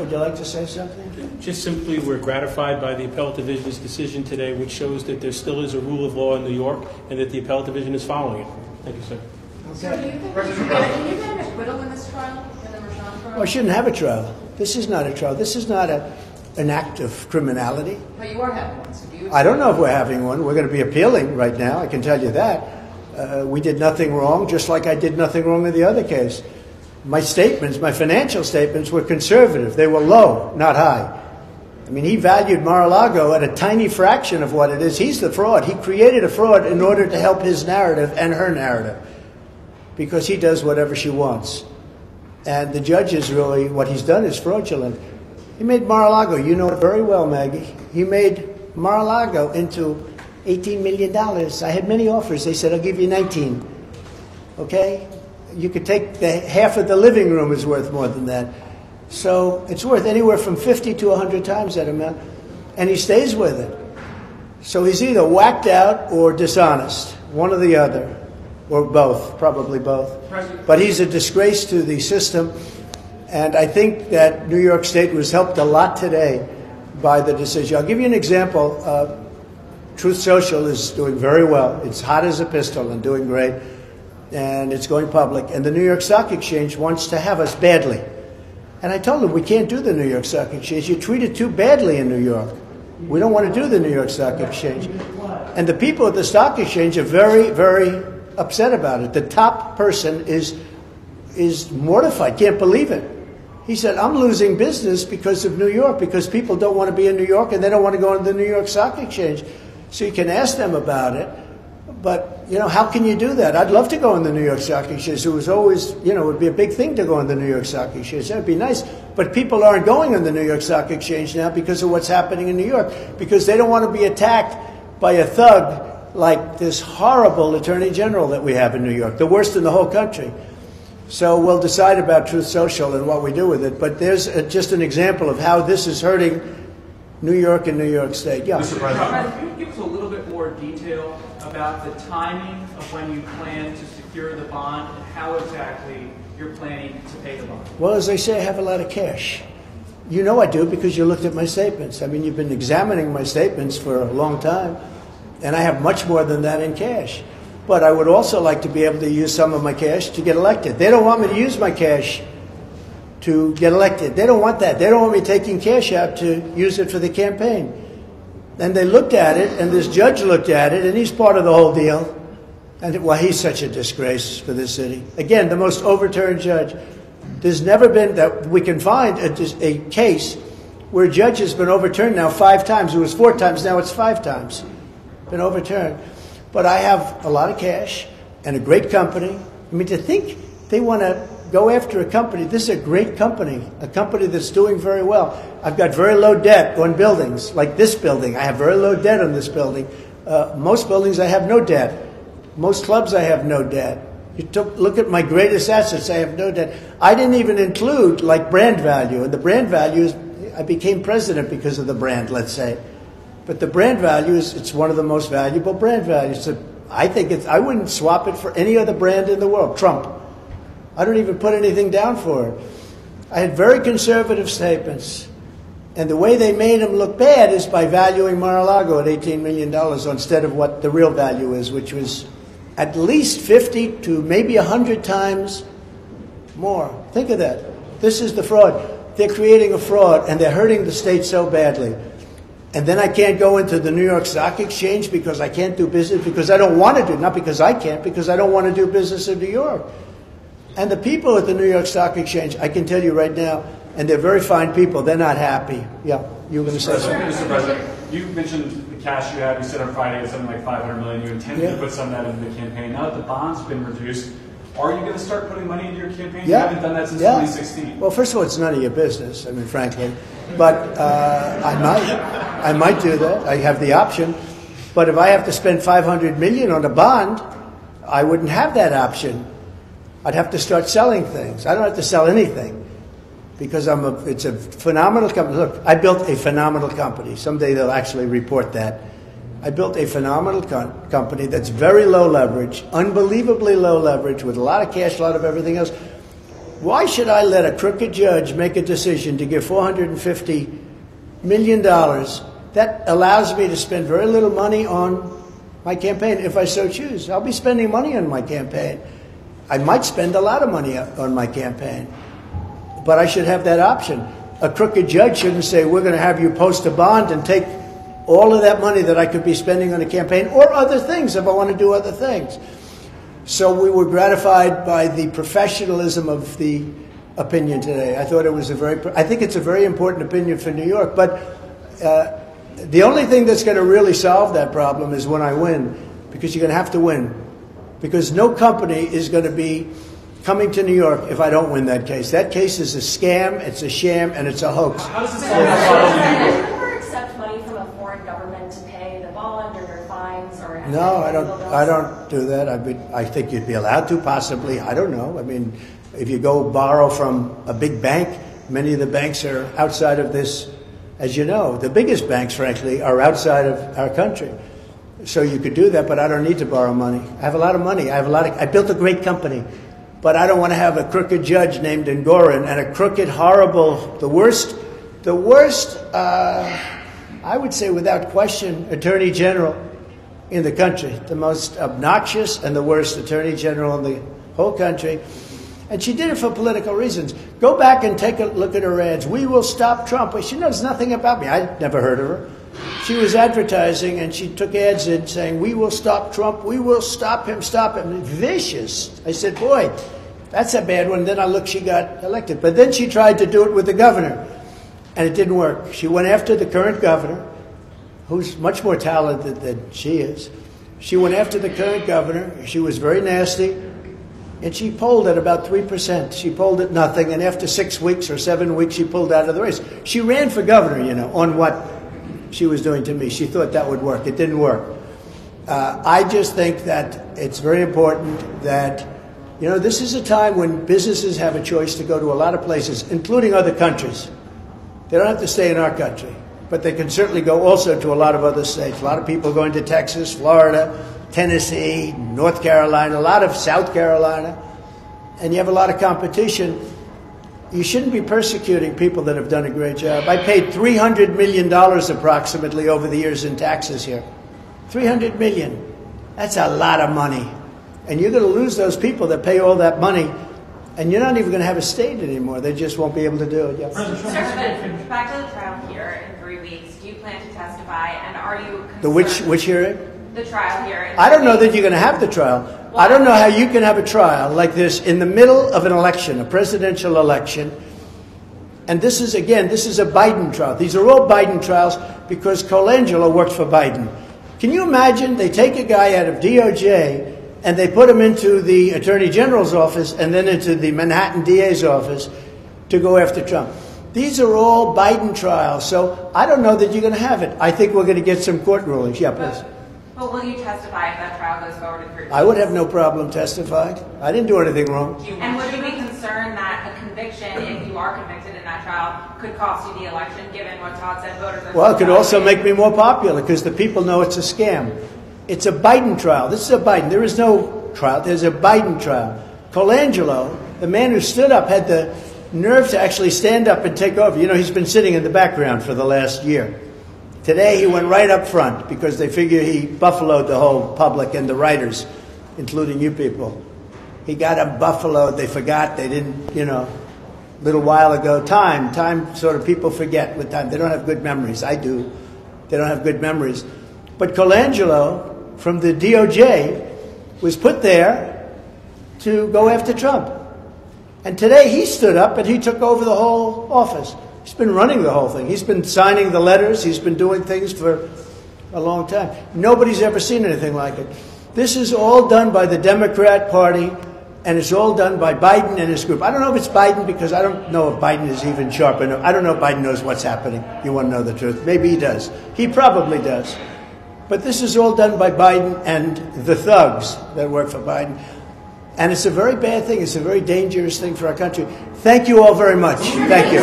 Would you like to say something? Just simply, we're gratified by the Appellate Division's decision today, which shows that there still is a rule of law in New York and that the Appellate Division is following it. Thank you, sir. So do you think can you get an acquittal in this trial, in the Mershon trial? Well, I shouldn't have a trial. This is not a trial. This is not an act of criminality. But you are having one, so do you? I don't know if we're having one. We're going to be appealing right now, I can tell you that. We did nothing wrong, just like I did nothing wrong in the other case. My statements, my financial statements, were conservative. They were low, not high. I mean, he valued Mar-a-Lago at a tiny fraction of what it is. He's the fraud. He created a fraud in order to help his narrative and her narrative, because he does whatever she wants. And the judge is really, what he's done is fraudulent. He made Mar-a-Lago, you know it very well, Maggie. He made Mar-a-Lago into $18 million. I had many offers. They said, I'll give you 19. Okay? You could take half of the living room is worth more than that. So it's worth anywhere from 50 to 100 times that amount. And he stays with it. So he's either whacked out or dishonest, one or the other, or both, probably both. But he's a disgrace to the system. And I think that New York State was helped a lot today by the decision. I'll give you an example. Truth Social is doing very well. It's hot as a pistol and doing great. And it's going public. And the New York Stock Exchange wants to have us badly. And I told them, we can't do the New York Stock Exchange. You treat it too badly in New York. We don't want to do the New York Stock Exchange. And the people at the Stock Exchange are very, very upset about it. The top person is mortified, can't believe it. He said, I'm losing business because of New York, because people don't want to be in New York and they don't want to go on the New York Stock Exchange. So you can ask them about it. But, you know, how can you do that? I'd love to go on the New York Stock Exchange. It was always, you know, it would be a big thing to go on the New York Stock Exchange. That would be nice. But people aren't going on the New York Stock Exchange now because of what's happening in New York, because they don't want to be attacked by a thug like this horrible Attorney General that we have in New York, the worst in the whole country. So we'll decide about Truth Social and what we do with it. But there's just an example of how this is hurting New York and New York State. Yeah. Mr. President, can you give us a little bit more detail about the timing of when you plan to secure the bond and how exactly you're planning to pay the bond? Well, as I say, I have a lot of cash. You know I do because you looked at my statements. I mean, you've been examining my statements for a long time, and I have much more than that in cash. But I would also like to be able to use some of my cash to get elected. They don't want me to use my cash to get elected. They don't want that. They don't want me taking cash out to use it for the campaign. And they looked at it, and this judge looked at it, and he's part of the whole deal. And, well, he's such a disgrace for this city. Again, the most overturned judge. There's never been, that we can find, a case where a judge has been overturned now 5 times. It was 4 times, now it's 5 times. Been overturned. But I have a lot of cash and a great company. I mean, to think they want to go after a company. This is a great company, a company that's doing very well. I've got very low debt on buildings, like this building. I have very low debt on this building. Most buildings I have no debt. Most clubs I have no debt. Look at my greatest assets, I have no debt. I didn't even include, like, brand value. And the brand value is, I became president because of the brand, let's say. But the brand value is, it's one of the most valuable brand values. So I think I wouldn't swap it for any other brand in the world. Trump. I don't even put anything down for it. I had very conservative statements. And the way they made them look bad is by valuing Mar-a-Lago at $18 million instead of what the real value is, which was at least 50 to maybe 100 times more. Think of that. This is the fraud. They're creating a fraud, and they're hurting the state so badly. And then I can't go into the New York Stock Exchange because I can't do business, because I don't want to do, not because I can't, because I don't want to do business in New York. And the people at the New York Stock Exchange, I can tell you right now, and they're very fine people, they're not happy. Yeah, you were going to say something? Mr. President, you mentioned the cash you have. You said on Friday it's something like $500 million. You intended to put some of that into the campaign. Now that the bond's been reduced, are you going to start putting money into your campaign? Yeah. You haven't done that since 2016. Well, first of all, it's none of your business, I mean, frankly. But I might do that. I have the option. But if I have to spend $500 million on a bond, I wouldn't have that option. I'd have to start selling things. I don't have to sell anything because it's a phenomenal company. Look, I built a phenomenal company. Someday they'll actually report that. I built a phenomenal company that's very low leverage, unbelievably low leverage, with a lot of cash, a lot of everything else. Why should I let a crooked judge make a decision to give $450 million that allows me to spend very little money on my campaign if I so choose? I'll be spending money on my campaign. I might spend a lot of money on my campaign, but I should have that option. A crooked judge shouldn't say, we're going to have you post a bond and take all of that money that I could be spending on a campaign or other things if I want to do other things. So we were gratified by the professionalism of the opinion today. I thought it was I think it's a very important opinion for New York, but the only thing that's going to really solve that problem is when I win, because you're going to have to win. Because no company is going to be coming to New York if I don't win that case. That case is a scam, it's a sham, and it's a hoax. How does this solve the problem? Would you ever accept money from a foreign government to pay the bond or their fines or? No, I don't do that. I think you'd be allowed to, possibly. I don't know. I mean, if you go borrow from a big bank, many of the banks are outside of this. As you know, the biggest banks, frankly, are outside of our country. So you could do that, but I don't need to borrow money. I have a lot of money. I built a great company, but I don't want to have a crooked judge named Engoron and a crooked, horrible, the worst, I would say without question, Attorney General in the country, the most obnoxious and the worst Attorney General in the whole country. And she did it for political reasons. Go back and take a look at her ads. We will stop Trump. Well, she knows nothing about me. I'd never heard of her. She was advertising, and she took ads in saying, we will stop Trump. We will stop him, stop him. Vicious. I said, boy, that's a bad one. Then I looked, she got elected. But then she tried to do it with the governor, and it didn't work. She went after the current governor, who's much more talented than she is. She went after the current governor. She was very nasty. And she polled at about 3%. She polled at nothing, and after 6 weeks or 7 weeks, she pulled out of the race. She ran for governor, you know, on what she was doing to me. She thought that would work. It didn't work. I just think that it's very important that, you know, this is a time when businesses have a choice to go to a lot of places, including other countries. They don't have to stay in our country, but they can certainly go also to a lot of other states. A lot of people going to Texas, Florida, Tennessee, North Carolina, a lot of South Carolina, and you have a lot of competition. You shouldn't be persecuting people that have done a great job. I paid $300 million approximately over the years in taxes here. $300 million. That's a lot of money. And you're going to lose those people that pay all that money, and you're not even going to have a state anymore. They just won't be able to do it. Yeah. Sir, back to the trial here in 3 weeks. Do you plan to testify, and are you concerned? The which hearing? The trial here. I don't know that you're going to have the trial. Well, I don't know how you can have a trial like this in the middle of an election, a presidential election. And this is a Biden trial. These are all Biden trials because Colangelo worked for Biden. Can you imagine they take a guy out of DOJ and they put him into the Attorney General's office and then into the Manhattan DA's office to go after Trump? These are all Biden trials. So I don't know that you're going to have it. I think we're going to get some court rulings. Yeah, please. But will you testify if that trial goes forward in 3 weeks? I would have no problem testifying. I didn't do anything wrong. And would you be concerned that a conviction, if you are convicted in that trial, could cost you the election, given what Todd said voters are... Well, it could also make me more popular, because the people know it's a scam. It's a Biden trial. This is a Biden. There is no trial. There's a Biden trial. Colangelo, the man who stood up, had the nerve to actually stand up and take over. You know, he's been sitting in the background for the last year. Today he went right up front because they figure he buffaloed the whole public and the writers, including you people. He got them buffaloed. They forgot. They didn't, you know, a little while ago. Time sort of people forget with time. They don't have good memories. I do. They don't have good memories. But Colangelo from the DOJ was put there to go after Trump. And today he stood up and he took over the whole office. He's been running the whole thing. He's been signing the letters. He's been doing things for a long time. Nobody's ever seen anything like it. This is all done by the Democrat Party, and it's all done by Biden and his group. I don't know if it's Biden, because I don't know if Biden is even sharp enough. I don't know if Biden knows what's happening. You want to know the truth? Maybe he does. He probably does. But this is all done by Biden and the thugs that work for Biden. And it's a very bad thing. It's a very dangerous thing for our country. Thank you all very much. Thank you.